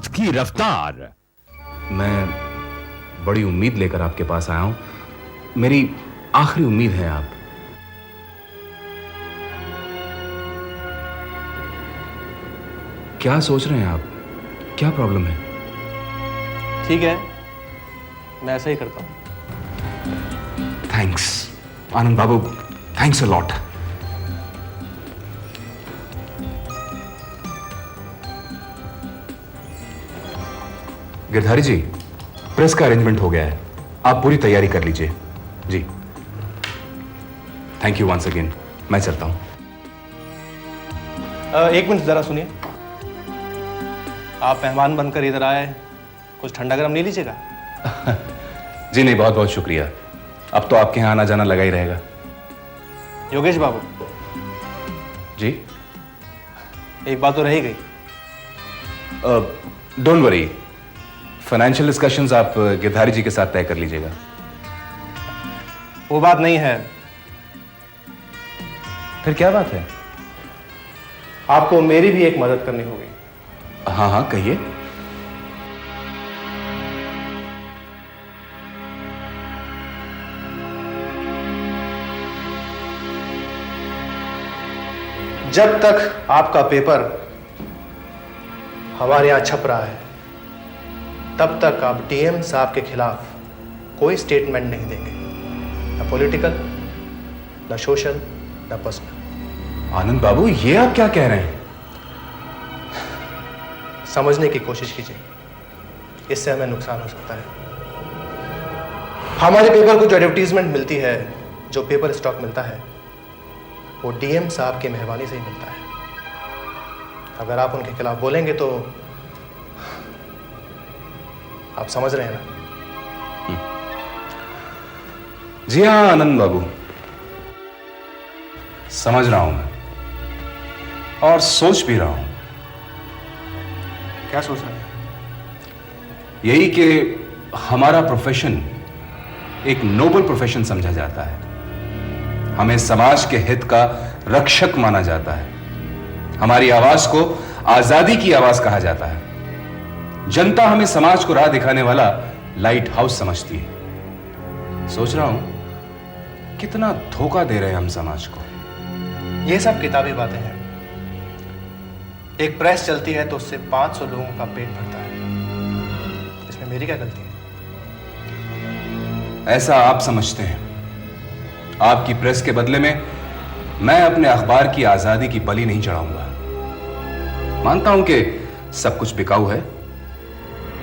वक्त की रफ्तार। मैं बड़ी उम्मीद लेकर आपके पास आया हूं। मेरी आखिरी उम्मीद है आप। क्या सोच रहे हैं आप? क्या प्रॉब्लम है? ठीक है, मैं ऐसा ही करता हूं। Thanks Anand Babu, thanks a lot. Girdhari ji, press का अरेंजमेंट हो गया है, आप पूरी तैयारी कर लीजिए। जी, थैंक यू वंस अगेन। मैं चलता हूं। एक मिनट जरा सुनिए। आप मेहमान बनकर इधर आए, कुछ ठंडा गरम नहीं लीजिएगा? जी नहीं, बहुत बहुत शुक्रिया। अब तो आपके यहां आना जाना लगा ही रहेगा। योगेश बाबू जी, एक बात तो रह ही गई। डोंट वरी, फाइनेंशियल डिस्कशंस आप गिरधारी जी के साथ तय कर लीजिएगा। वो बात नहीं है। फिर क्या बात है? आपको मेरी भी एक मदद करनी होगी। हाँ हाँ, कहिए। जब तक आपका पेपर हमारे यहां छप रहा है, तब तक आप डीएम साहब के खिलाफ कोई स्टेटमेंट नहीं देंगे, न पॉलिटिकल, न सोशल, न पर्सनल। आनंद बाबू, ये आप क्या कह रहे हैं? समझने की कोशिश कीजिए, इससे हमें नुकसान हो सकता है। हमारे पेपर को जो एडवर्टीजमेंट मिलती है, जो पेपर स्टॉक मिलता है, वो डीएम साहब की मेहरबानी से ही मिलता है। अगर आप उनके खिलाफ बोलेंगे तो आप समझ रहे हैं ना? जी हाँ आनंद बाबू, समझ रहा हूं मैं, और सोच भी रहा हूं। क्या सोच रहे हैं? यही कि हमारा प्रोफेशन एक नोबल प्रोफेशन समझा जाता है। हमें समाज के हित का रक्षक माना जाता है। हमारी आवाज को आजादी की आवाज कहा जाता है। जनता हमें समाज को राह दिखाने वाला लाइट हाउस समझती है। सोच रहा हूं कितना धोखा दे रहे हैं हम समाज को। ये सब किताबी बातें हैं। एक प्रेस चलती है तो उससे 500 लोगों का पेट भरता है। इसमें मेरी क्या गलती है? ऐसा आप समझते हैं। आपकी प्रेस के बदले में मैं अपने अखबार की आजादी की बलि नहीं चढ़ाऊंगा। मानता हूं कि सब कुछ बिकाऊ है,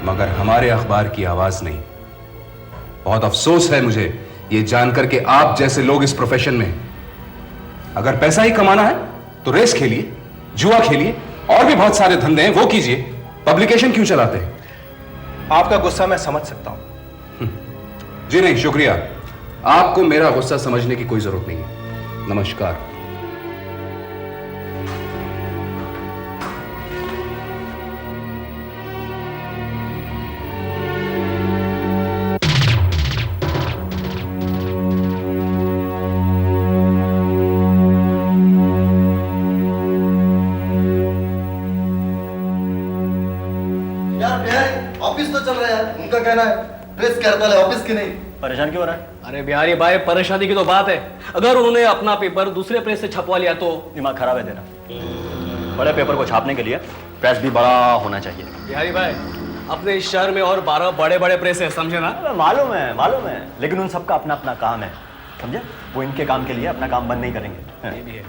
मगर हमारे अखबार की आवाज नहीं। बहुत अफसोस है मुझे यह जानकर कि आप जैसे लोग इस प्रोफेशन में, अगर पैसा ही कमाना है तो रेस खेलिए, जुआ खेलिए, और भी बहुत सारे धंधे हैं वो कीजिए। पब्लिकेशन क्यों चलाते हैं? आपका गुस्सा मैं समझ सकता हूं। जी नहीं, शुक्रिया। आपको मेरा गुस्सा समझने की कोई जरूरत नहीं है। नमस्कार। ऑफिस तो चल रहा है, उनका कहना है प्रेस कहता है ऑफिस की नहीं। परेशान क्यों हो रहा है? अरे बिहारी भाई, परेशानी की तो बात है। अगर उन्होंने अपना पेपर दूसरे प्रेस से छपवा लिया तो? दिमाग खराब है तेरा। बड़े पेपर को छापने के लिए प्रेस भी बड़ा होना चाहिए। बिहारी भाई, अपने इस शहर में और 12 बड़े बड़े प्रेस है, समझे ना? मालूम है, लेकिन उन सबका अपना अपना काम है, समझे? वो इनके काम के लिए अपना काम बंद नहीं करेंगे। ये भी है।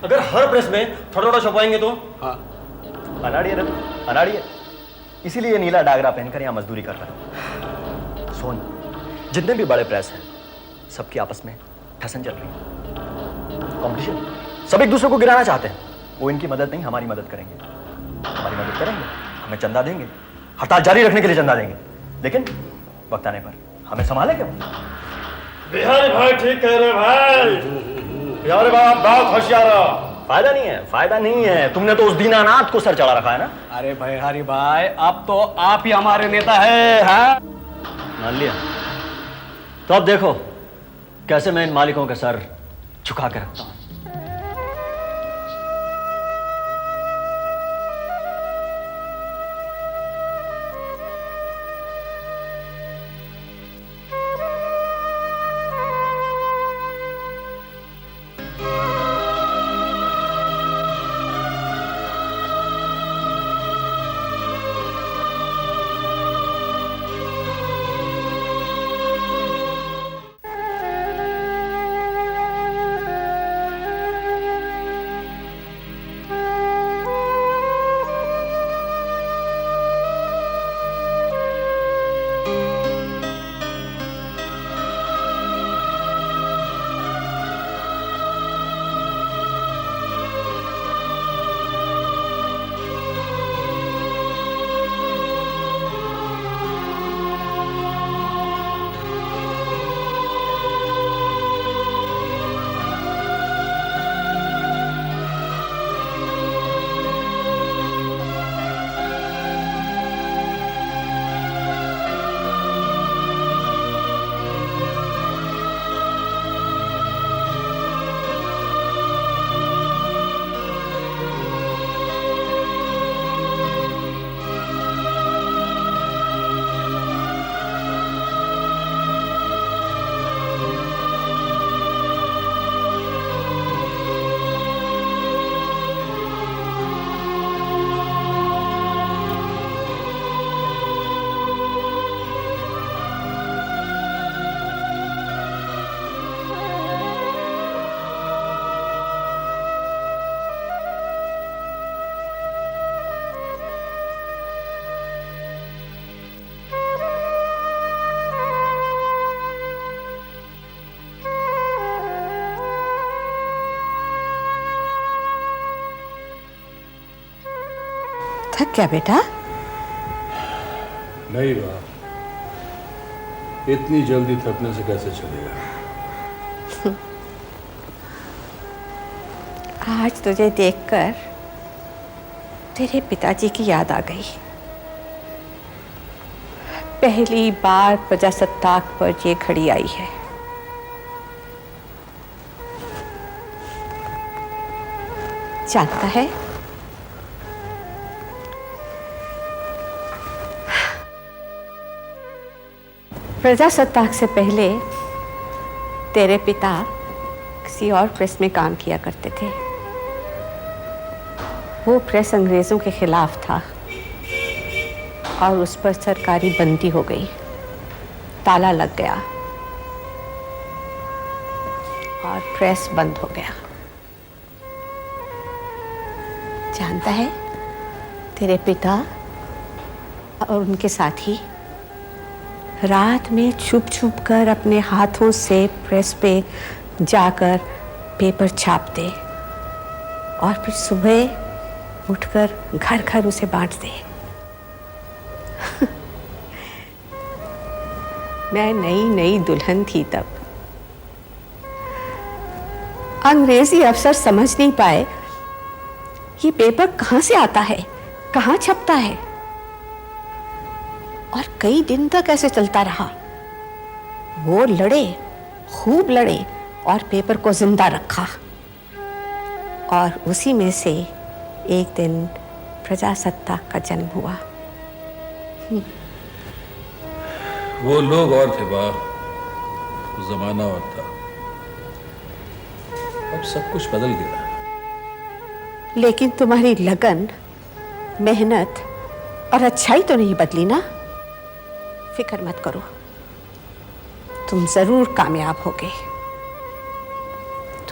अगर हर प्रेस में थोड़ा थोड़ा छपवाएंगे तो? हाँ। अनाड़ी है, अनाड़ी है। इसीलिए नीला डागरा पहनकर यहाँ मजदूरी कर रहा है। सोन, जितने भी बड़े प्रेस हैं, सबकी आपस में ठसन चल रही है, कॉम्पिटिशन। सब एक दूसरे को गिराना चाहते हैं। वो इनकी मदद नहीं, हमारी मदद करेंगे। हमारी मदद करेंगे, हमें चंदा देंगे, हड़ताल जारी रखने के लिए चंदा देंगे, लेकिन वक्त आने पर हमें संभालेंगे। बिहारी भाई ठीक कह रहे भाई। बिहारी भाई आप बहुत होशियार हो। फायदा नहीं है। तुमने तो उस दीनानाथ को सर चढ़ा रखा है ना। अरे बिहारी भाई, अब तो आप ही हमारे नेता है। हाँ, मान लिया तो अब देखो कैसे मैं इन मालिकों के सर झुका के रखता हूं। थक गया बेटा? नहीं बाप, इतनी जल्दी थकने से कैसे चलेगा। आज तुझे देखकर तेरे पिताजी की याद आ गई। पहली बार प्रजासत्ताक पर ये घड़ी आई है। जानता है, प्रजासत्ताक से पहले तेरे पिता किसी और प्रेस में काम किया करते थे। वो प्रेस अंग्रेजों के खिलाफ था और उस पर सरकारी बंदी हो गई, ताला लग गया और प्रेस बंद हो गया। जानता है, तेरे पिता और उनके साथी रात में छुप छुप कर अपने हाथों से प्रेस पे जाकर पेपर छापते और फिर सुबह उठकर घर घर उसे बांटते। मैं नई नई दुल्हन थी तब। अंग्रेजी अफसर समझ नहीं पाए ये पेपर कहां से आता है, कहां छपता है, और कई दिन तक ऐसे चलता रहा। वो लड़े, खूब लड़े और पेपर को जिंदा रखा। और उसी में से एक दिन प्रजासत्ताक का जन्म हुआ। वो लोग और थे बाप, वो जमाना और था। अब सब कुछ बदल गया। लेकिन तुम्हारी लगन, मेहनत और अच्छाई तो नहीं बदली ना। फिक्र मत करो, तुम जरूर कामयाब होगे।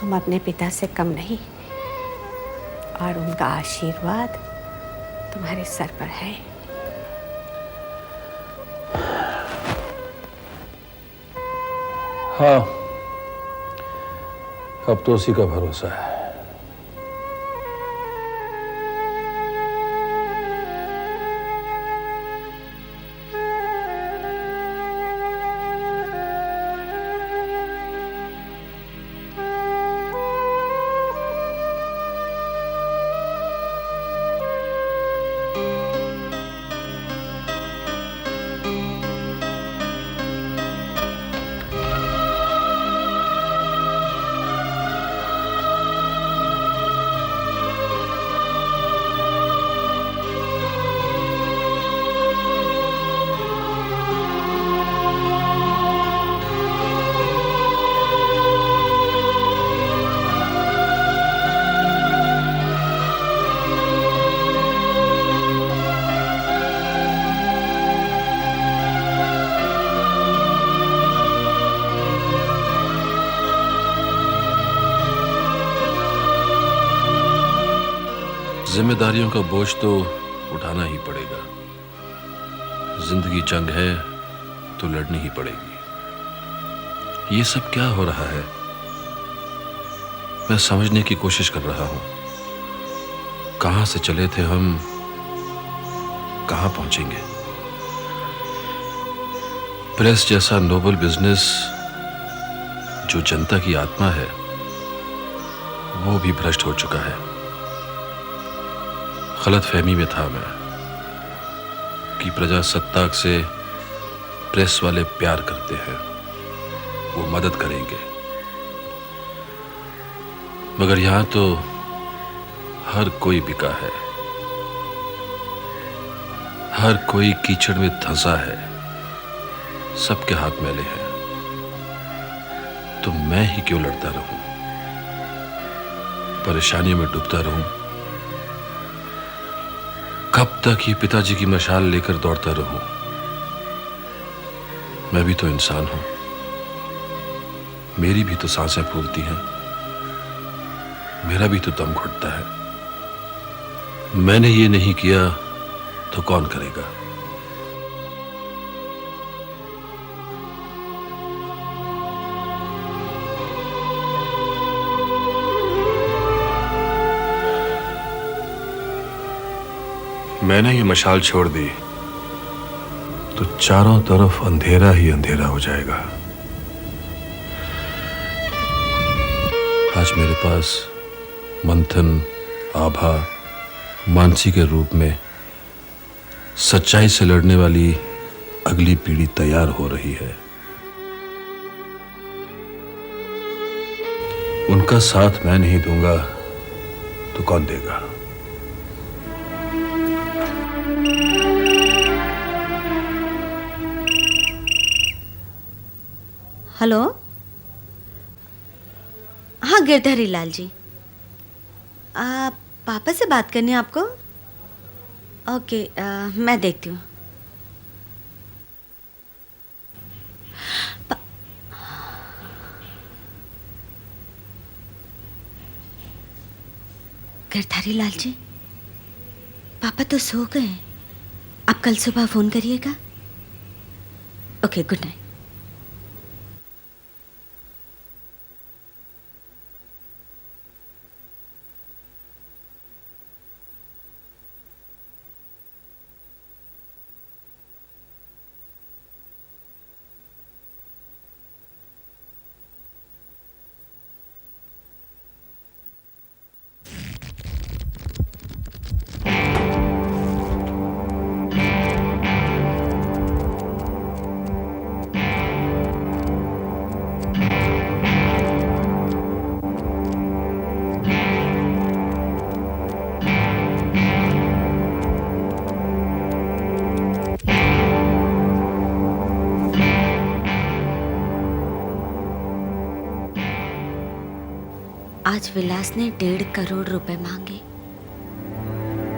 तुम अपने पिता से कम नहीं और उनका आशीर्वाद तुम्हारे सर पर है। हाँ, अब तो उसी का भरोसा है। जिम्मेदारियों का बोझ तो उठाना ही पड़ेगा। जिंदगी जंग है तो लड़नी ही पड़ेगी। ये सब क्या हो रहा है, मैं समझने की कोशिश कर रहा हूं। कहां से चले थे हम, कहां पहुंचेंगे। प्रेस जैसा नोबल बिजनेस जो जनता की आत्मा है, वो भी भ्रष्ट हो चुका है। गलतफहमी में था मैं कि प्रजासत्ताक से प्रेस वाले प्यार करते हैं, वो मदद करेंगे। मगर यहां तो हर कोई बिका है, हर कोई कीचड़ में धंसा है, सबके हाथ मैले हैं। तो मैं ही क्यों लड़ता रहूं, परेशानियों में डूबता रहूं। कब तक ही पिताजी की मशाल लेकर दौड़ता रहूं। मैं भी तो इंसान हूं, मेरी भी तो सांसें फूलती हैं, मेरा भी तो दम घुटता है। मैंने ये नहीं किया तो कौन करेगा। मैंने ये मशाल छोड़ दी तो चारों तरफ अंधेरा ही अंधेरा हो जाएगा। आज मेरे पास मंथन, आभा, मानसी के रूप में सच्चाई से लड़ने वाली अगली पीढ़ी तैयार हो रही है। उनका साथ मैं नहीं दूंगा तो कौन देगा? हेलो, हाँ गिरधारी लाल जी, पापा से बात करनी है आपको? ओके, मैं देखती हूँ। गिरधारी लाल जी, पापा तो सो गए, आप कल सुबह फोन करिएगा। Okay, good night. आज विलास ने 1.5 करोड़ रुपए मांगे,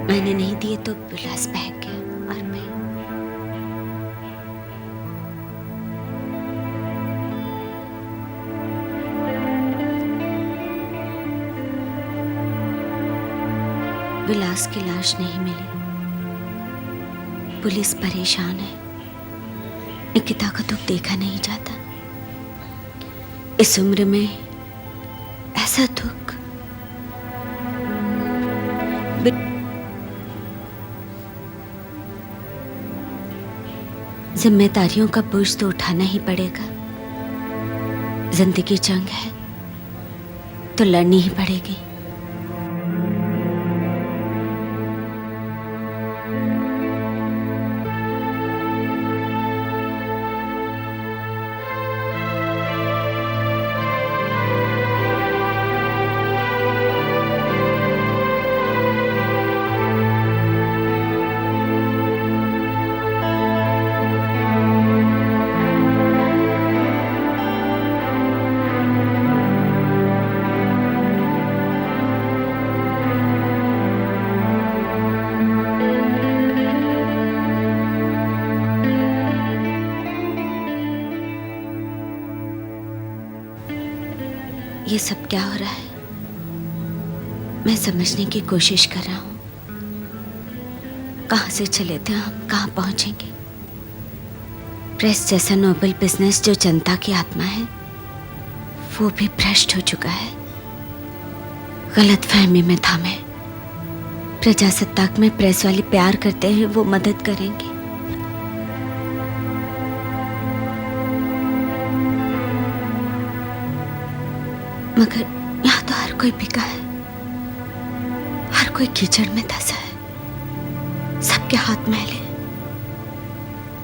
मैंने नहीं दिए तो विलास बहक गया और मैं विलास की लाश नहीं मिली। पुलिस परेशान है, निकिता को तो देखा नहीं जाता। इस उम्र में ऐसा दुख। जिम्मेदारियों का बोझ तो उठाना ही पड़ेगा। जिंदगी जंग है तो लड़नी ही पड़ेगी। ये सब क्या हो रहा है? मैं समझने की कोशिश कर रहा हूं। कहां से चले थे हम, कहां पहुंचेंगे? प्रेस जैसा नोबल बिजनेस जो जनता की आत्मा है, वो भी भ्रष्ट हो चुका है। गलतफहमी में था मैं। प्रजासत्ताक में प्रेस वाले प्यार करते हैं, वो मदद करेंगे। मगर यहाँ तो हर कोई बिका है, हर कोई कीचड़ में धंसा है, सबके हाथ मैले।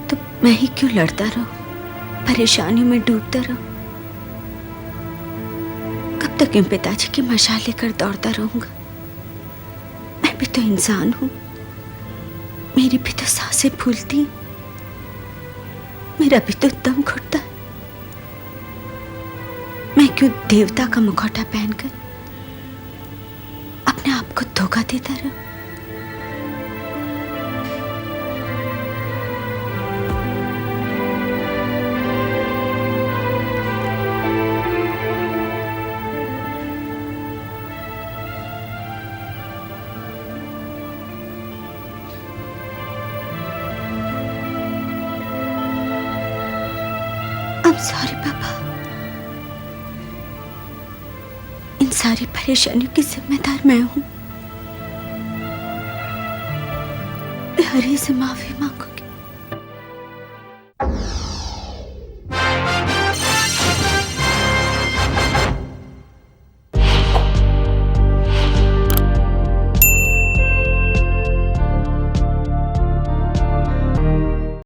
तो मैं ही क्यों लड़ता रहूं, परेशानियों में डूबता रहूं? कब तक इन पिताजी की मशाल लेकर दौड़ता रहूंगा? मैं भी तो इंसान हूं, मेरी भी तो सांसें फूलती, मेरा भी तो दम घुटता है। मैं क्यों देवता का मुखौटा पहनकर अपने आप को धोखा देता रहूं? I'm sorry, पापा। इन सारी परेशानियों की जिम्मेदार मैं हूं। बिहारी से माफी मांगो।